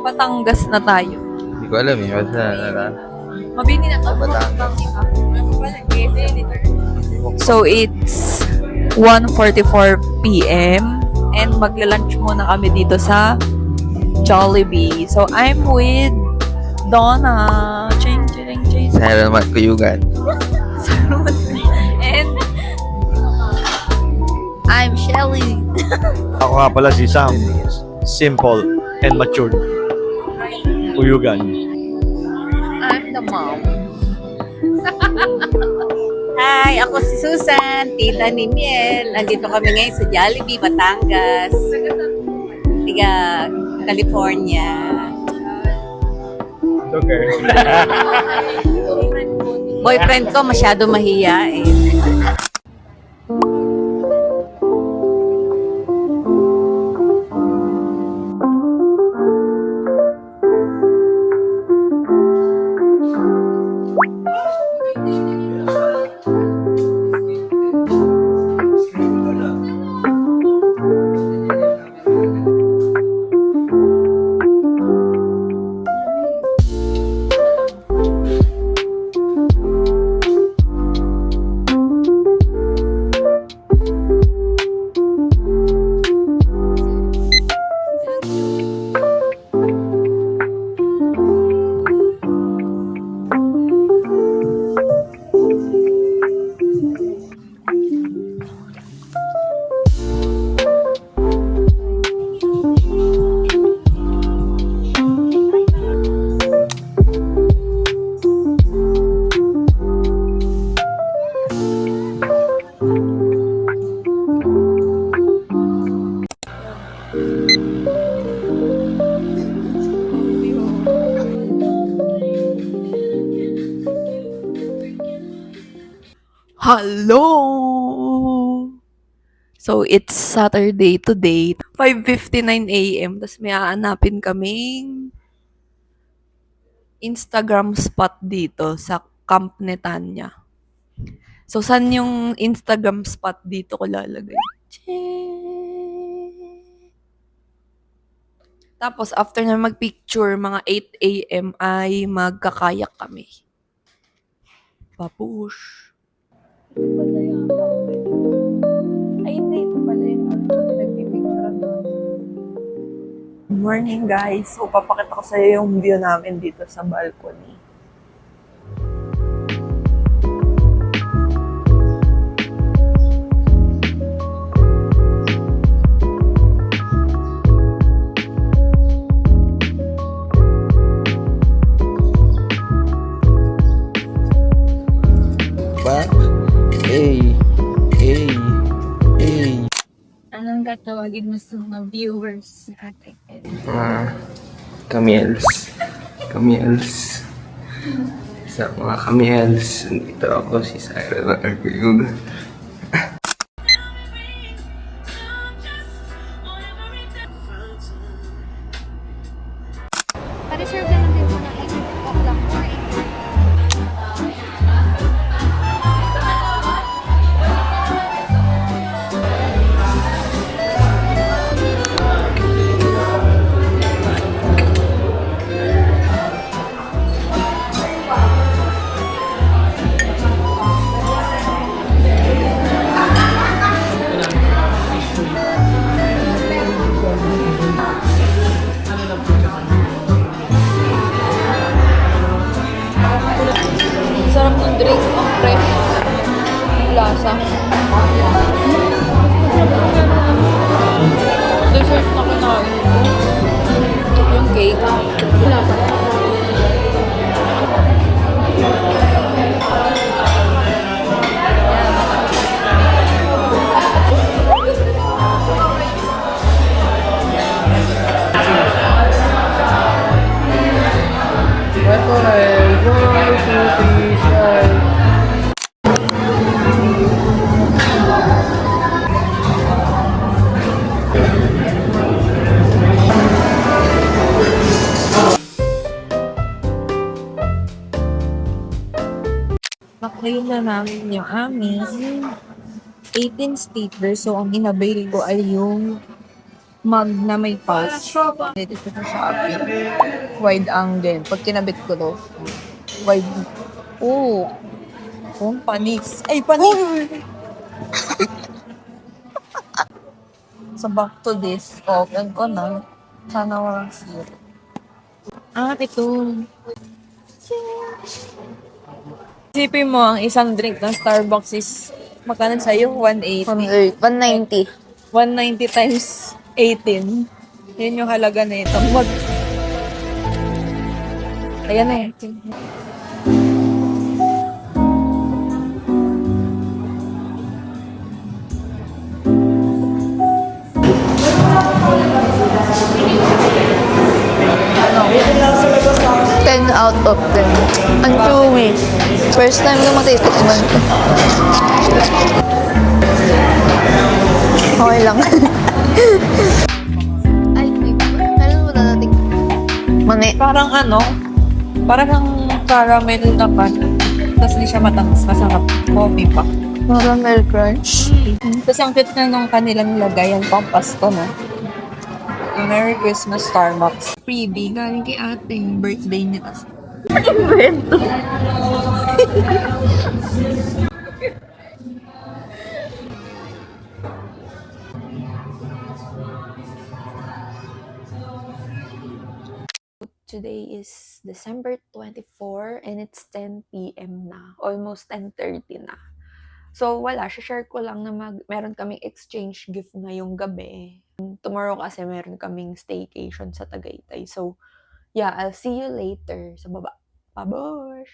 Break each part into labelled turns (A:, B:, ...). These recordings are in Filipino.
A: Batangas na tayo.
B: Hindi ko alam eh. Basta
A: Mabini na to.
B: Batangas.
A: So, it's 1:44 p.m. and magla-lunch muna kami dito sa Jollibee. So, I'm with Donna. Ching, ching, ching.
B: Sana naman kuyugan.
A: And I'm Shelly.
C: Ako nga pala si Sam. Simple and matured. Uyugan.
A: I'm the mom.
D: Hi, ako si Susan, tita ni Miel. Nandito kami ngayon sa Jollibee, Batangas. Tiga, California.
C: Okay.
D: Boyfriend ko masyado mahiyain.
A: Hello! So, it's Saturday today. 5:59 a.m. Tapos may aanapin kaming Instagram spot dito sa Camp Netanya. So, saan yung Instagram spot dito ko lalagay? Tapos, after na magpicture, mga 8 a.m. ay magkakayak kami. Papush. Ay, hindi. Ito pala yung pinagpipicturean namin. Good morning, guys. So, papakita ko sa'yo yung view namin dito sa balcony.
B: Ba? Hey. Hey. Hey.
E: Anong tatawagin mo sa mga viewers natin?
B: Kamiels. Kamiels. Sa mga kamiels. Dito ako si Syra ng Arkuyugan.
E: Pa-reserve naman din mo ng 8 lang or 8.
A: Sarap ng drink. Ang fresh. Yung lasa. Dessert na kinain ko. Yung cake. Naklaim na namin yung aming 18 stickers. So, ang inabail ko ay yung mug na may pouch. Dito siya sa Shopee. Wide angle. Pag kinabit ko to, wide. Oh! Oh, panis. Ay, panis! So, back to this. Open ko na. Sana walang sira. Ito. Isipin mo, ang isang drink ng Starbucks is magkano sa'yo? 180.
E: 190.
A: 190 times 18. Yun yung halaga na ito. Ayan na eh.
E: Ten out of 10. Ang chewy. First time ko matitikman ko. Okay lang. Ay, meron mo na natin. Mani.
A: Parang parang kang caramel na pan. Tapos di siya matamis. Masarap. Coffee pa.
E: Caramel crunch.
A: Tapos ang cute na nung kanilang lagayan pang pasto na. Merry Christmas Starbucks. Freebie galing kay ate. Birthday niya. Today is December 24 and it's 10 p.m. na. Almost 10:30 na. So, wala. Share ko lang na meron kaming exchange gift ngayong gabi. Tomorrow kasi meron kaming staycation sa Tagaytay. So, yeah, I'll see you later sa baba. Pabosh!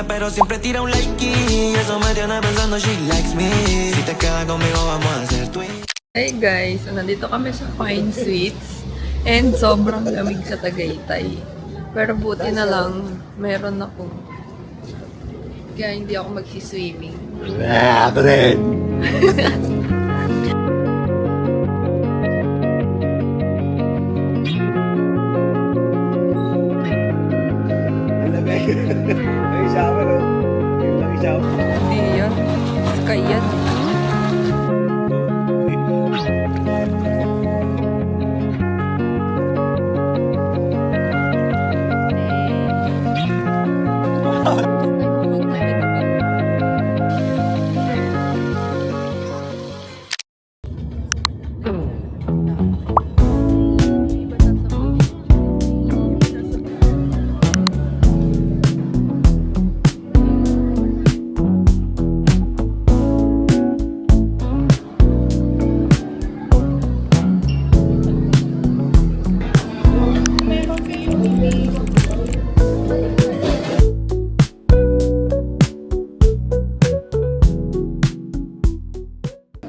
F: Pero siempre tira un like y eso me tiene pensando she likes me. Si te quedas conmigo vamos a hacer twin.
A: Hey guys, so nandito kami sa Fine Sweets and sobrang lamig sa Tagaytay. Pero buti na lang, meron ako. Kaya hindi ako magsiswimming. Hindi yan. Sky yan.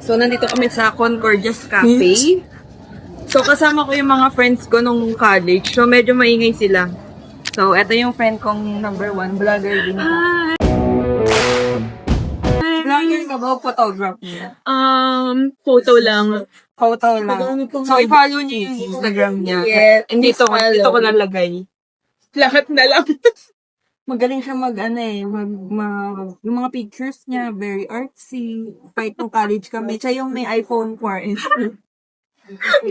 A: So, nandito kami sa Concordias Cafe. So, kasama ko yung mga friends ko nung college. So, medyo maingay sila. So, eto yung friend kong number 1, vlogger din. Hi! Vlogger
G: ka ba photograph niya?
H: Photo lang.
G: Photo lang. So, i-follow niyo yung Instagram niya.
H: Yes.
G: And dito ko nalagay.
H: Lahat na lang.
G: Magaling siya yung mga pictures niya, very artsy. Kahit nung college kami, siya yung may iPhone 4.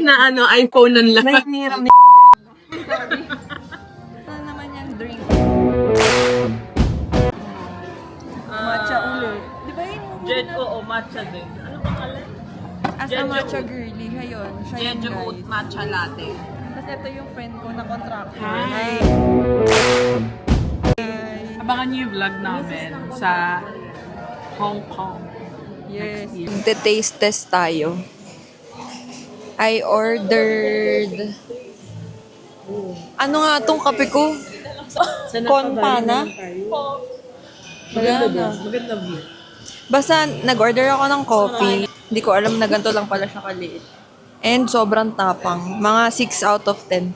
H: Na iPhone ng lahat.
G: Nainiram ni
E: Ano naman yung drink?
G: matcha ulit.
E: Di ba yung
H: Jet, oo, matcha din. Ano pangalan?
E: as a matcha girly ngayon? Siya yung guys.
H: matcha latte.
E: Tapos ito yung friend ko na contractor.
H: Hi! Abangan niyo yung vlog namin sa Hong Kong.
E: Yes.
A: Taste test tayo. I ordered... Ano nga tong kape ko? Konpana? Wala na.
H: Maganda view.
A: Basta nag-order ako ng coffee. Hindi ko alam na ganito lang pala siya kaliit. And sobrang tapang. Mga 6 out of 10.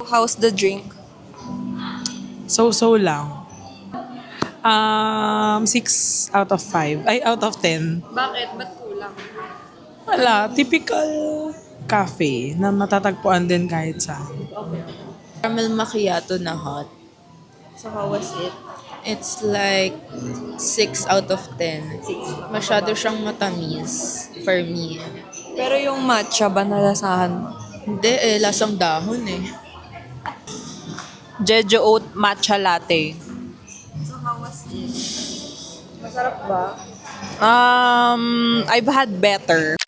A: How's the drink?
I: So lang. 6 out of 5. Ay, out of 10.
A: Bakit? Ba't kulang?
I: Wala. Typical cafe na matatagpuan din kahit saan.
J: Caramel macchiato na hot.
A: So how was it?
J: It's like 6 out of 10. Masyado siyang matamis for me.
A: Pero yung matcha ba nalasahan mo?
J: Hindi lasang dahon eh.
H: Jeju Oat Matcha Latte.
A: So how was it? Masarap ba?
H: I've had better.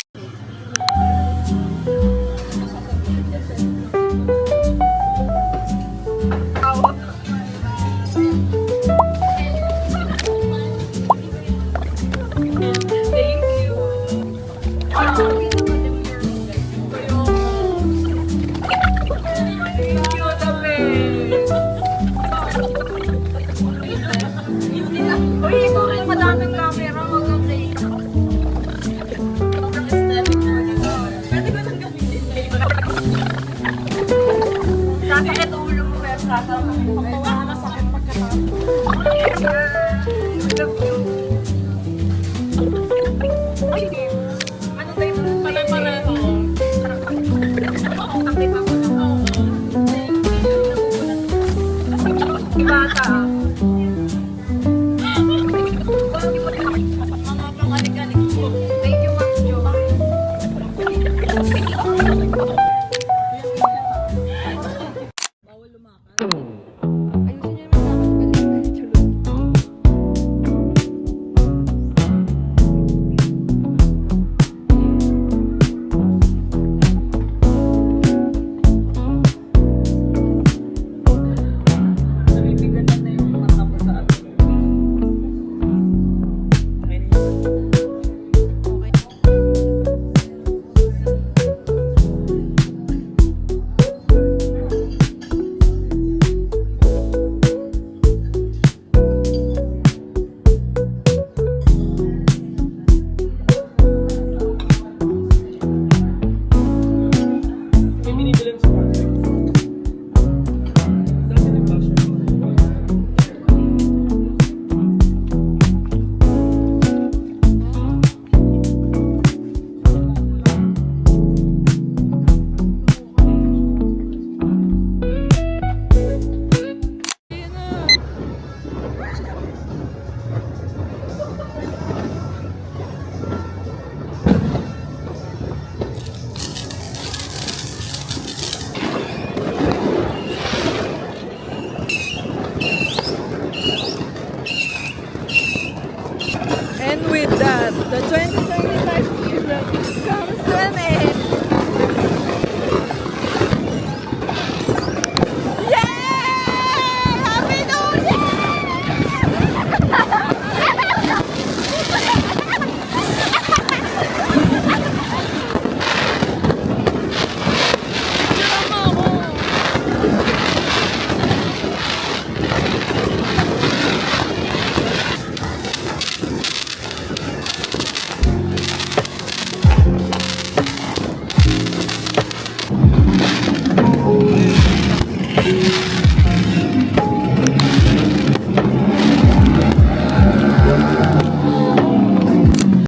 E: And with that, the 2025 season comes to an end.